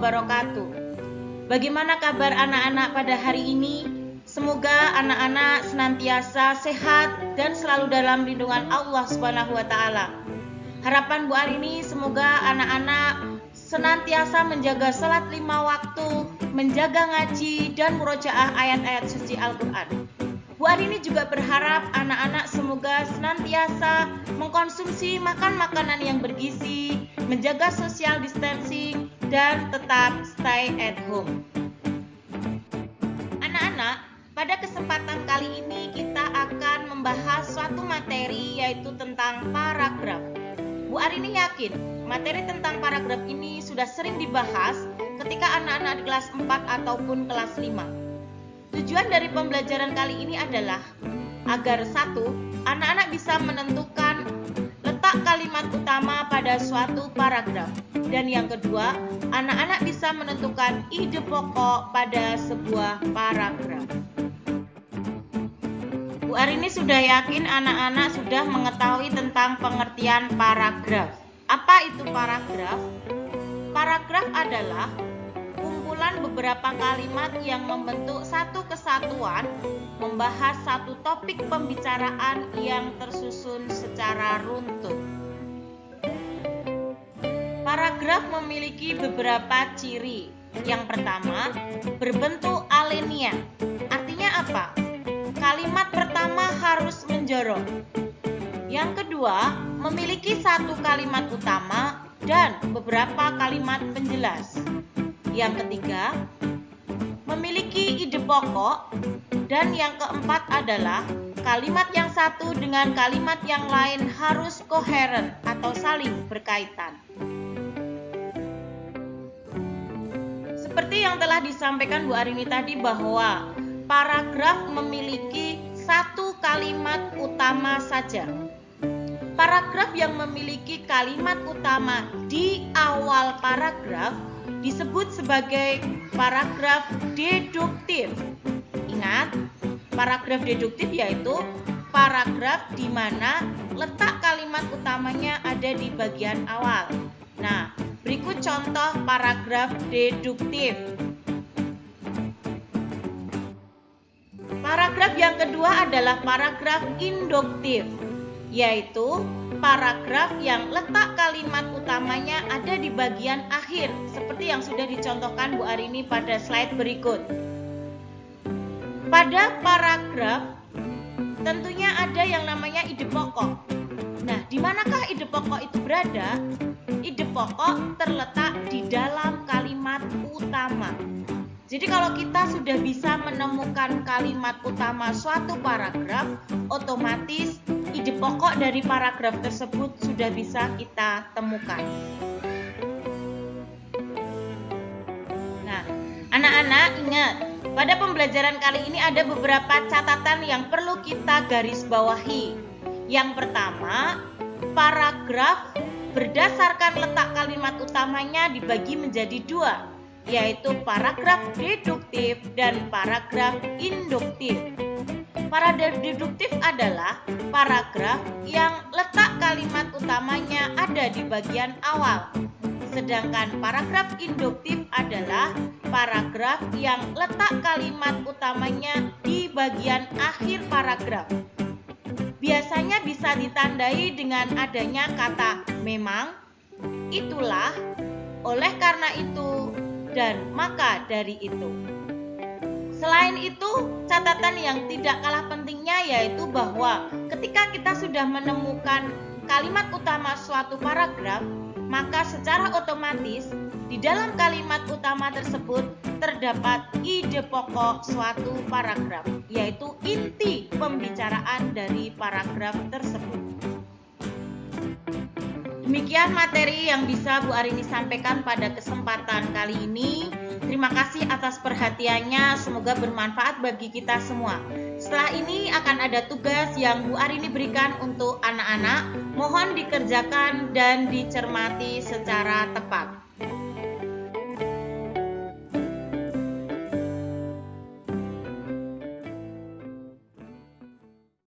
wabarakatuh. Bagaimana kabar anak-anak pada hari ini? Semoga anak-anak senantiasa sehat dan selalu dalam lindungan Allah Subhanahu wa taala. Harapan Bu Arini semoga anak-anak senantiasa menjaga salat 5 waktu, menjaga ngaji dan murojaah ayat-ayat suci Al-Quran. Bu Arini juga berharap anak-anak semoga senantiasa mengkonsumsi makanan yang bergizi, menjaga social distancing, dan tetap stay at home. Anak-anak, pada kesempatan kali ini kita akan membahas suatu materi yaitu tentang paragraf. Bu Arini yakin materi tentang paragraf ini sudah sering dibahas ketika anak-anak di kelas 4 ataupun kelas 5. Tujuan dari pembelajaran kali ini adalah agar satu, anak-anak bisa menentukan letak kalimat utama pada suatu paragraf. Dan yang kedua, anak-anak bisa menentukan ide pokok pada sebuah paragraf. Bu Arini sudah yakin anak-anak sudah mengetahui tentang pengertian paragraf. Apa itu paragraf? Paragraf adalah kumpulan beberapa kalimat yang membentuk satu kesatuan, membahas satu topik pembicaraan yang tersusun secara runtut. Paragraf memiliki beberapa ciri. Yang pertama, berbentuk alinea. Artinya apa? Kalimat pertama harus menjorok. Yang kedua, memiliki satu kalimat utama dan beberapa kalimat penjelas. Yang ketiga, memiliki ide pokok. Dan yang keempat adalah kalimat yang satu dengan kalimat yang lain harus koheren atau saling berkaitan. Seperti yang telah disampaikan Bu Arini tadi bahwa paragraf memiliki satu kalimat utama saja. Paragraf yang memiliki kalimat utama di awal paragraf disebut sebagai paragraf deduktif. Ingat, paragraf deduktif yaitu paragraf di mana letak kalimat utamanya ada di bagian awal. Nah, berikut contoh paragraf deduktif. Paragraf yang kedua adalah paragraf induktif, yaitu paragraf yang letak kalimat utamanya ada di bagian akhir, seperti yang sudah dicontohkan Bu Arini pada slide berikut. Pada paragraf tentunya ada yang namanya ide pokok. Nah, di manakah ide pokok itu berada? Ide pokok terletak di dalam kalimat utama. Jadi kalau kita sudah bisa menemukan kalimat utama suatu paragraf, otomatis ide pokok dari paragraf tersebut sudah bisa kita temukan. Nah, anak-anak ingat, pada pembelajaran kali ini ada beberapa catatan yang perlu kita garis bawahi. Yang pertama, paragraf berdasarkan letak kalimat utamanya dibagi menjadi dua, yaitu paragraf deduktif dan paragraf induktif. Paragraf deduktif adalah paragraf yang letak kalimat utamanya ada di bagian awal. Sedangkan paragraf induktif adalah paragraf yang letak kalimat utamanya di bagian akhir paragraf. Biasanya bisa ditandai dengan adanya kata memang, itulah, oleh karena itu, dan maka dari itu. Selain itu, catatan yang tidak kalah pentingnya yaitu bahwa ketika kita sudah menemukan kalimat utama suatu paragraf, maka secara otomatis di dalam kalimat utama tersebut terdapat ide pokok suatu paragraf, yaitu inti pembicaraan dari paragraf tersebut. Demikian materi yang bisa Bu Arini sampaikan pada kesempatan kali ini. Terima kasih atas perhatiannya, semoga bermanfaat bagi kita semua. Setelah ini akan ada tugas yang Bu Arini berikan untuk anak-anak. Mohon dikerjakan dan dicermati secara tepat.